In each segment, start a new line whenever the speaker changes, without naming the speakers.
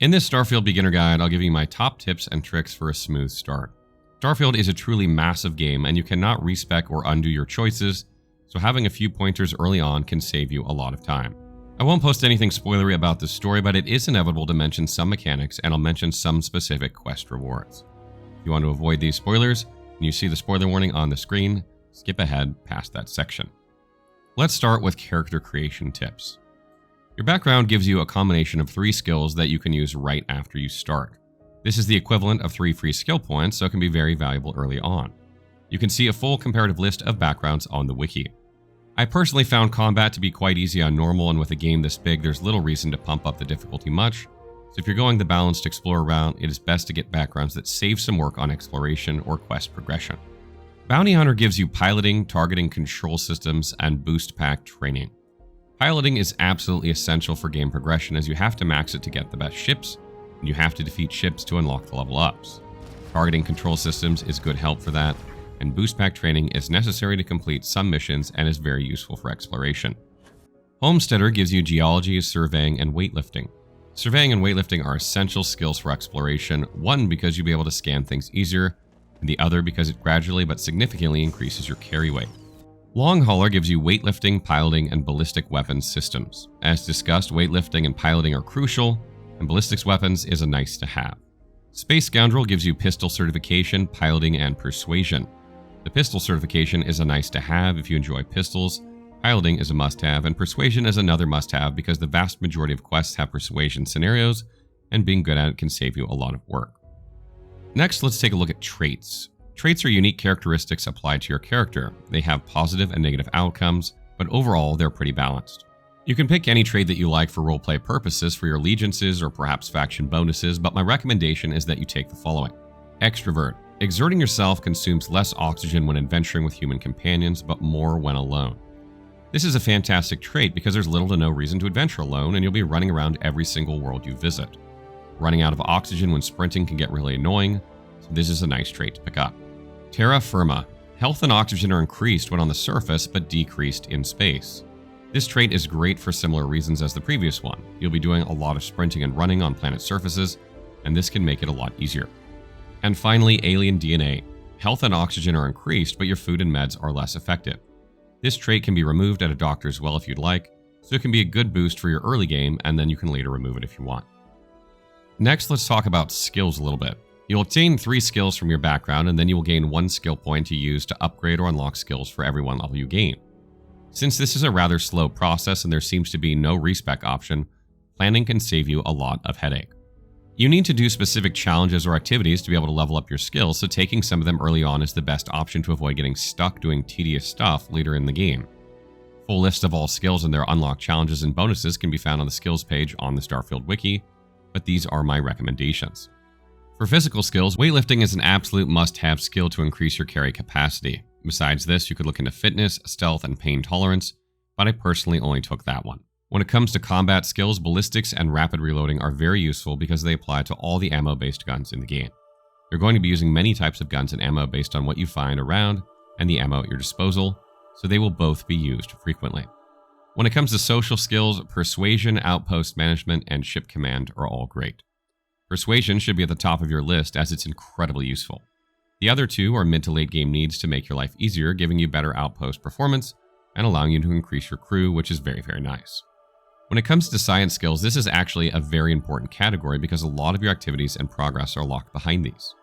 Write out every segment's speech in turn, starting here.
In this Starfield beginner guide, I'll give you my top tips and tricks for a smooth start. Starfield is a truly massive game and you cannot respec or undo your choices, so having a few pointers early on can save you a lot of time. I won't post anything spoilery about the story, but it is inevitable to mention some mechanics and I'll mention some specific quest rewards. If you want to avoid these spoilers and you see the spoiler warning on the screen, skip ahead past that section. Let's start with character creation tips. Your background gives you a combination of 3 skills that you can use right after you start. This is the equivalent of 3 free skill points, so it can be very valuable early on. You can see a full comparative list of backgrounds on the wiki. I personally found combat to be quite easy on normal, and with a game this big, there's little reason to pump up the difficulty much. So if you're going the balanced explorer route, it is best to get backgrounds that save some work on exploration or quest progression. Bounty Hunter gives you piloting, targeting control systems, and boost pack training. Piloting is absolutely essential for game progression as you have to max it to get the best ships, and you have to defeat ships to unlock the level ups. Targeting control systems is good help for that, and boost pack training is necessary to complete some missions and is very useful for exploration. Homesteader gives you geology, surveying, and weightlifting. Surveying and weightlifting are essential skills for exploration, one because you'll be able to scan things easier, and the other because it gradually but significantly increases your carry weight. Long Hauler gives you weightlifting, piloting, and ballistic weapons systems. As discussed, weightlifting and piloting are crucial, and ballistics weapons is a nice to have. Space Scoundrel gives you pistol certification, piloting, and persuasion. The pistol certification is a nice to have if you enjoy pistols, piloting is a must have, and persuasion is another must have because the vast majority of quests have persuasion scenarios, and being good at it can save you a lot of work. Next, let's take a look at traits. Traits are unique characteristics applied to your character. They have positive and negative outcomes, but overall they're pretty balanced. You can pick any trait that you like for roleplay purposes for your allegiances or perhaps faction bonuses, but my recommendation is that you take the following. Extrovert. Exerting yourself consumes less oxygen when adventuring with human companions, but more when alone. This is a fantastic trait because there's little to no reason to adventure alone and you'll be running around every single world you visit. Running out of oxygen when sprinting can get really annoying, so this is a nice trait to pick up. Terra Firma. Health and oxygen are increased when on the surface, but decreased in space. This trait is great for similar reasons as the previous one. You'll be doing a lot of sprinting and running on planet surfaces, and this can make it a lot easier. And finally, Alien DNA. Health and oxygen are increased, but your food and meds are less effective. This trait can be removed at a doctor as well if you'd like, so it can be a good boost for your early game, and then you can later remove it if you want. Next, let's talk about skills a little bit. You'll obtain 3 skills from your background, and then you will gain 1 skill point to use to upgrade or unlock skills for every 1 level you gain. Since this is a rather slow process and there seems to be no respec option, planning can save you a lot of headache. You need to do specific challenges or activities to be able to level up your skills, so taking some of them early on is the best option to avoid getting stuck doing tedious stuff later in the game. Full lists of all skills and their unlocked challenges and bonuses can be found on the skills page on the Starfield wiki, but these are my recommendations. For physical skills, weightlifting is an absolute must-have skill to increase your carry capacity. Besides this, you could look into fitness, stealth, and pain tolerance, but I personally only took that one. When it comes to combat skills, ballistics and rapid reloading are very useful because they apply to all the ammo-based guns in the game. You're going to be using many types of guns and ammo based on what you find around and the ammo at your disposal, so they will both be used frequently. When it comes to social skills, persuasion, outpost management, and ship command are all great. Persuasion should be at the top of your list as it's incredibly useful. The other 2 are mid to late game needs to make your life easier, giving you better outpost performance and allowing you to increase your crew, which is very, very nice. When it comes to science skills, this is actually a very important category because a lot of your activities and progress are locked behind these.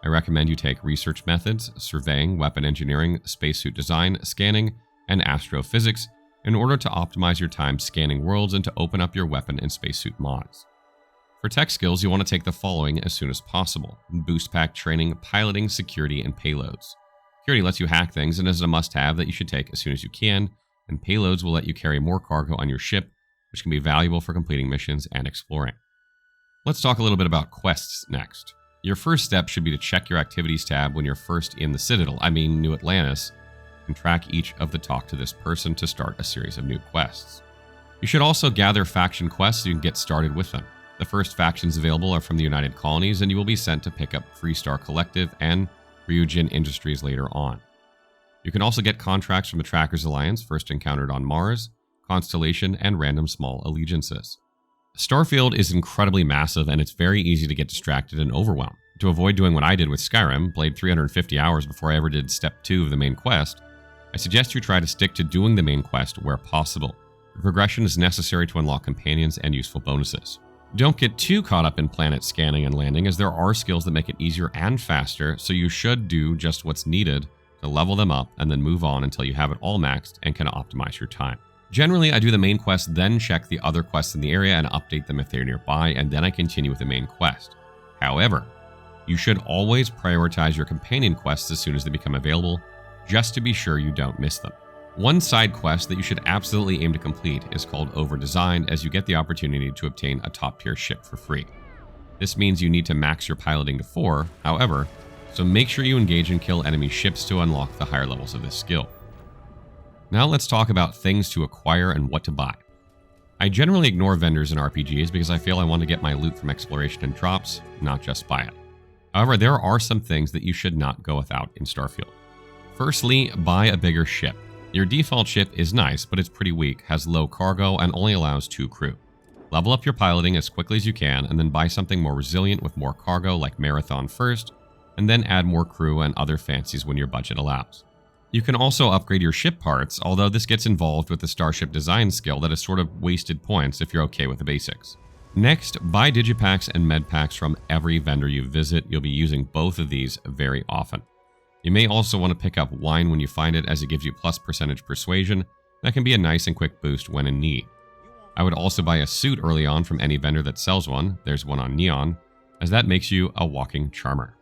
I recommend you take research methods, surveying, weapon engineering, spacesuit design, scanning, and astrophysics in order to optimize your time scanning worlds and to open up your weapon and spacesuit mods. For tech skills, you want to take the following as soon as possible: boost pack training, piloting, security, and payloads. Security lets you hack things and is a must-have that you should take as soon as you can, and payloads will let you carry more cargo on your ship, which can be valuable for completing missions and exploring. Let's talk a little bit about quests next. Your first step should be to check your activities tab when you're first in the Citadel, New Atlantis, and track each of the talk to this person to start a series of new quests. You should also gather faction quests so you can get started with them. The first factions available are from the United Colonies, and you will be sent to pick up Freestar Collective and Ryujin Industries later on. You can also get contracts from the Trackers Alliance, first encountered on Mars, Constellation, and random small allegiances. Starfield is incredibly massive and it's very easy to get distracted and overwhelmed. To avoid doing what I did with Skyrim, played 350 hours before I ever did step 2 of the main quest, I suggest you try to stick to doing the main quest where possible. The progression is necessary to unlock companions and useful bonuses. Don't get too caught up in planet scanning and landing, as there are skills that make it easier and faster, so you should do just what's needed to level them up and then move on until you have it all maxed and can optimize your time. Generally, I do the main quest, then check the other quests in the area and update them if they're nearby, and then I continue with the main quest. However, you should always prioritize your companion quests as soon as they become available, just to be sure you don't miss them. One side quest that you should absolutely aim to complete is called Overdesigned, as you get the opportunity to obtain a top tier ship for free. This means you need to max your piloting to 4, however, so make sure you engage and kill enemy ships to unlock the higher levels of this skill. Now let's talk about things to acquire and what to buy. I generally ignore vendors in RPGs because I feel I want to get my loot from exploration and drops, not just buy it. However, there are some things that you should not go without in Starfield. Firstly, buy a bigger ship. Your default ship is nice, but it's pretty weak, has low cargo, and only allows 2 crew. Level up your piloting as quickly as you can, and then buy something more resilient with more cargo like Marathon first, and then add more crew and other fancies when your budget allows. You can also upgrade your ship parts, although this gets involved with the starship design skill that is sort of wasted points if you're okay with the basics. Next, buy digipacks and medpacks from every vendor you visit. You'll be using both of these very often. You may also want to pick up wine when you find it, as it gives you plus percentage persuasion. That can be a nice and quick boost when in need. I would also buy a suit early on from any vendor that sells one. There's one on Neon, as that makes you a walking charmer.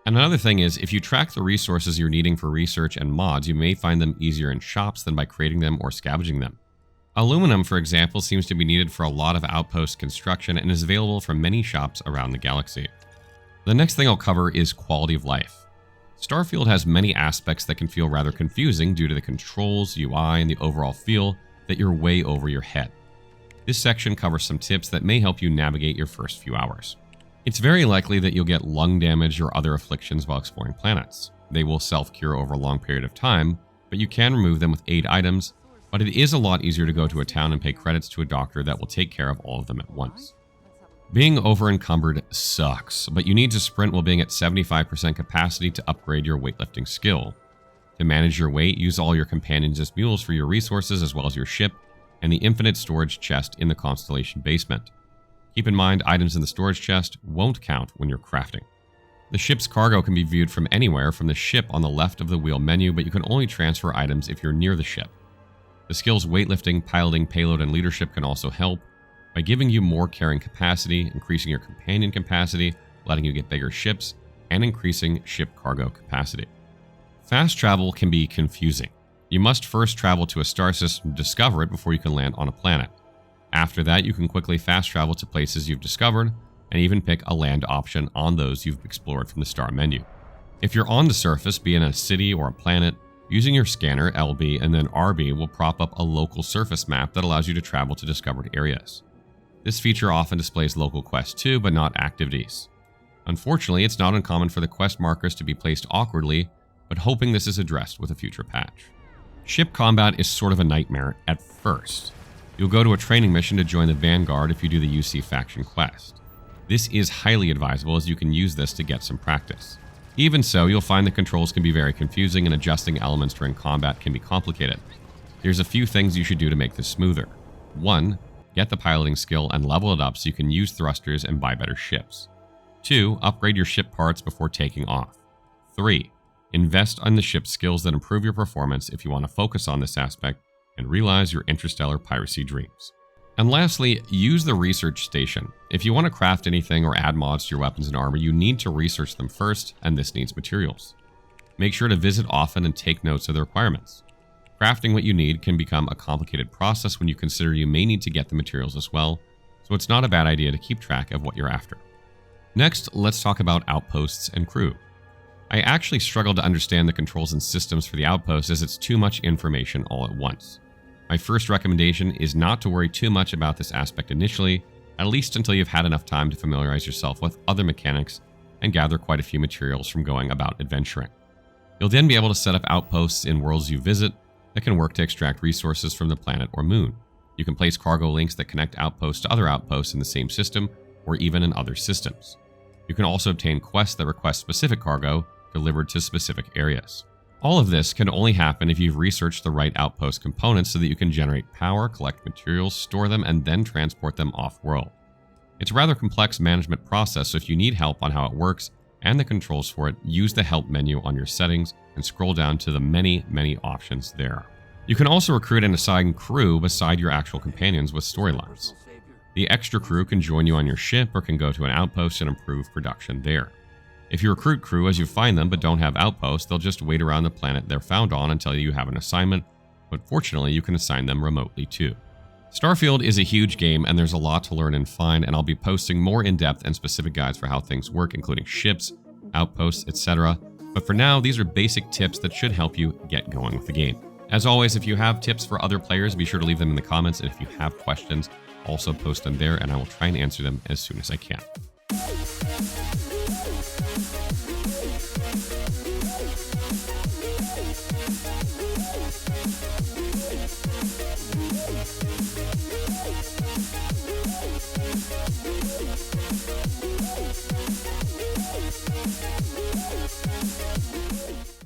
And another thing is, if you track the resources you're needing for research and mods, you may find them easier in shops than by creating them or scavenging them. Aluminum, for example, seems to be needed for a lot of outpost construction and is available from many shops around the galaxy. The next thing I'll cover is quality of life. Starfield has many aspects that can feel rather confusing due to the controls, UI, and the overall feel that you're way over your head. This section covers some tips that may help you navigate your first few hours. It's very likely that you'll get lung damage or other afflictions while exploring planets. They will self-cure over a long period of time, but you can remove them with aid items, but it is a lot easier to go to a town and pay credits to a doctor that will take care of all of them at once. Being over-encumbered sucks, but you need to sprint while being at 75% capacity to upgrade your weightlifting skill. To manage your weight, use all your companions as mules for your resources as well as your ship, and the infinite storage chest in the Constellation basement. Keep in mind, items in the storage chest won't count when you're crafting. The ship's cargo can be viewed from anywhere from the ship on the left of the wheel menu, but you can only transfer items if you're near the ship. The skills weightlifting, piloting, payload, and leadership can also help by giving you more carrying capacity, increasing your companion capacity, letting you get bigger ships, and increasing ship cargo capacity. Fast travel can be confusing. You must first travel to a star system to discover it before you can land on a planet. After that, you can quickly fast travel to places you've discovered, and even pick a land option on those you've explored from the star menu. If you're on the surface, be in a city or a planet, using your scanner, LB, and then RB will prop up a local surface map that allows you to travel to discovered areas. This feature often displays local quests too, but not activities. Unfortunately, it's not uncommon for the quest markers to be placed awkwardly, but hoping this is addressed with a future patch. Ship combat is sort of a nightmare at first. You'll go to a training mission to join the Vanguard if you do the UC faction quest. This is highly advisable, as you can use this to get some practice. Even so, you'll find the controls can be very confusing and adjusting elements during combat can be complicated. There's a few things you should do to make this smoother. 1. Get the piloting skill and level it up so you can use thrusters and buy better ships. 2. Upgrade your ship parts before taking off. 3. Invest on the ship skills that improve your performance if you want to focus on this aspect and realize your interstellar piracy dreams. And lastly, use the research station. If you want to craft anything or add mods to your weapons and armor, you need to research them first, and this needs materials. Make sure to visit often and take notes of the requirements. Crafting what you need can become a complicated process when you consider you may need to get the materials as well, so it's not a bad idea to keep track of what you're after. Next, let's talk about outposts and crew. I actually struggled to understand the controls and systems for the outposts, as it's too much information all at once. My first recommendation is not to worry too much about this aspect initially, at least until you've had enough time to familiarize yourself with other mechanics and gather quite a few materials from going about adventuring. You'll then be able to set up outposts in worlds you visit that can work to extract resources from the planet or moon. You can place cargo links that connect outposts to other outposts in the same system or even in other systems. You can also obtain quests that request specific cargo delivered to specific areas. All of this can only happen if you've researched the right outpost components so that you can generate power, collect materials, store them, and then transport them off-world. It's a rather complex management process, so if you need help on how it works and the controls for it, use the help menu on your settings and scroll down to the many options there. You can also recruit and assign crew beside your actual companions with storylines. The extra crew can join you on your ship or can go to an outpost and improve production there. If you recruit crew as you find them but don't have outposts, they'll just wait around the planet they're found on until you have an assignment, but fortunately you can assign them remotely too. Starfield is a huge game and there's a lot to learn and find, and I'll be posting more in-depth and specific guides for how things work, including ships, outposts, etc. But for now, these are basic tips that should help you get going with the game. As always, if you have tips for other players, be sure to leave them in the comments, and if you have questions, also post them there and I will try and answer them as soon as I can.